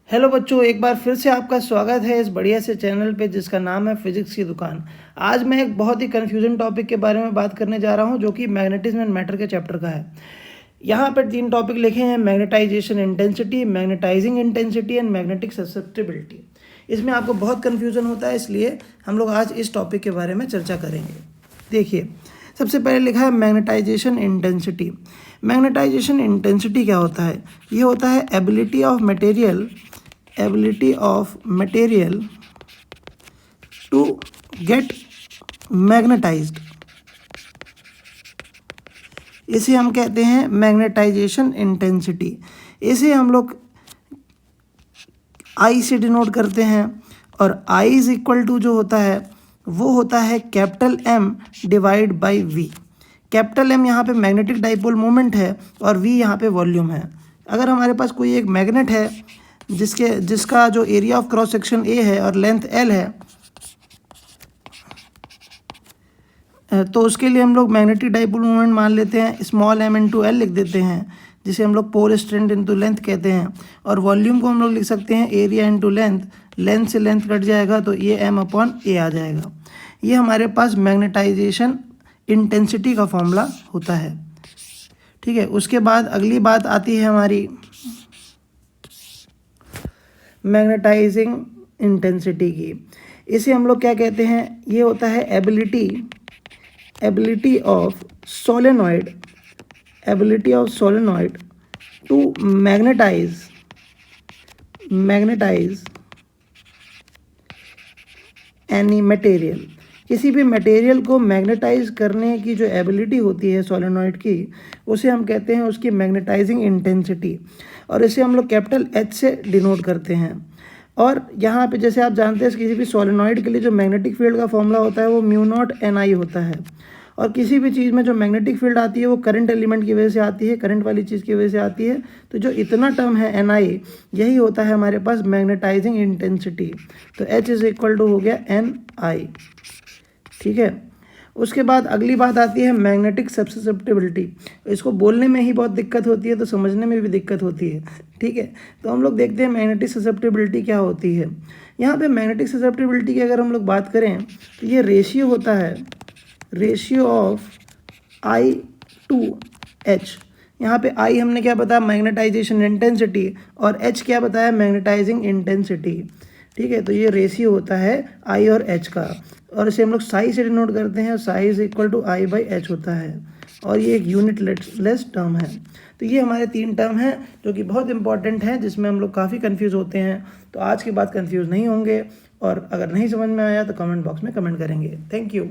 Hello बच्चों, एक बार फिर से आपका स्वागत है इस बढ़िया से चैनल पे जिसका नाम है फिजिक्स की दुकान। आज मैं एक बहुत ही कन्फ्यूजन टॉपिक के बारे में बात करने जा रहा हूँ जो कि मैग्नेटिज्म एंड मैटर के चैप्टर का है। यहाँ पर 3 टॉपिक लिखे हैं: magnetisation intensity, magnetising intensity and magnetic susceptibility. इसमें आपको बहुत कन्फ्यूजन होता है, इसलिए हम लोग आज इस टॉपिक के बारे में चर्चा करेंगे। देखिए, सबसे पहले लिखा है मैग्नेटाइजेशन इंटेंसिटी। मैग्नेटाइजेशन इंटेंसिटी क्या होता है? ये होता है ability of material to get magnetised. इसे हम कहते हैं मैग्नेटाइजेशन इंटेंसिटी। इसे हम लोग आई से डिनोट करते हैं, और आई इज इक्वल टू जो होता है वो होता है capital M divide by V. Capital M यहाँ पे मैग्नेटिक डाइपोल मोमेंट है और वी यहाँ पे वॉल्यूम है। अगर हमारे पास कोई एक मैग्नेट है जिसका जो area of cross section A है और लेंथ एल है, तो उसके लिए हम लोग मैग्नेटिक डाइपोल मोमेंट मान लेते हैं, स्मॉल एम इंटू एल लिख देते हैं, जिसे हम लोग पोल स्ट्रेंथ इंटू लेंथ कहते हैं। और वॉल्यूम को हम लोग लिख सकते हैं एरिया इंटू लेंथ। लेंथ से लेंथ कट जाएगा तो ये एम अपॉन ए आ जाएगा। ये हमारे पास मैग्नेटाइजेशन इंटेंसिटी का फॉर्मूला होता है। ठीक है, उसके बाद अगली बात आती है हमारी मैग्नेटाइजिंग इंटेंसिटी की। इसे हम लोग क्या कहते हैं? ये होता है ability of solenoid to magnetise any material. किसी भी मटेरियल को मैग्नेटाइज करने की जो एबिलिटी होती है सोलेनॉइड की, उसे हम कहते हैं उसकी मैग्नेटाइजिंग इंटेंसिटी, और इसे हम लोग कैपिटल एच से डिनोट करते हैं। और यहाँ पे जैसे आप जानते हैं किसी भी सोलेनॉइड के लिए जो मैग्नेटिक फील्ड का फॉर्मूला होता है वो म्यू नॉट एन आई होता है। और किसी भी चीज़ में जो मैग्नेटिक फील्ड आती है वो करंट एलिमेंट की वजह से आती है, करंट वाली चीज़ की वजह से आती है। तो जो इतना टर्म है एन आई, यही होता है हमारे पास मैग्नेटाइजिंग इंटेंसिटी। तो एच इज इक्वल टू हो गया एन आई। ठीक है, उसके बाद अगली बात आती है मैग्नेटिक ससेप्टिबिलिटी। इसको बोलने में ही बहुत दिक्कत होती है तो समझने में भी दिक्कत होती है। ठीक है, तो हम लोग देखते हैं मैग्नेटिक ससेप्टिबिलिटी क्या होती है। यहाँ पे मैग्नेटिक ससेप्टिबिलिटी की अगर हम लोग बात करें तो ये रेशियो होता है, ratio of I to H. यहाँ पे आई हमने क्या बताया? मैग्नेटाइजेशन इंटेंसिटी, और एच क्या बताया? Magnetising intensity. ठीक है, तो ये रेशियो होता है आई और एच का, और इसे हम लोग साई से डिनोट करते हैं। Psi is equal to I by H होता है, और ये एक यूनिट लेस टर्म है। तो ये हमारे 3 टर्म हैं जो कि बहुत इंपॉर्टेंट हैं, जिसमें हम लोग काफ़ी कंफ्यूज होते हैं। तो आज के बाद कंफ्यूज नहीं होंगे, और अगर नहीं समझ में आया तो कमेंट बॉक्स में कमेंट करेंगे। Thank you.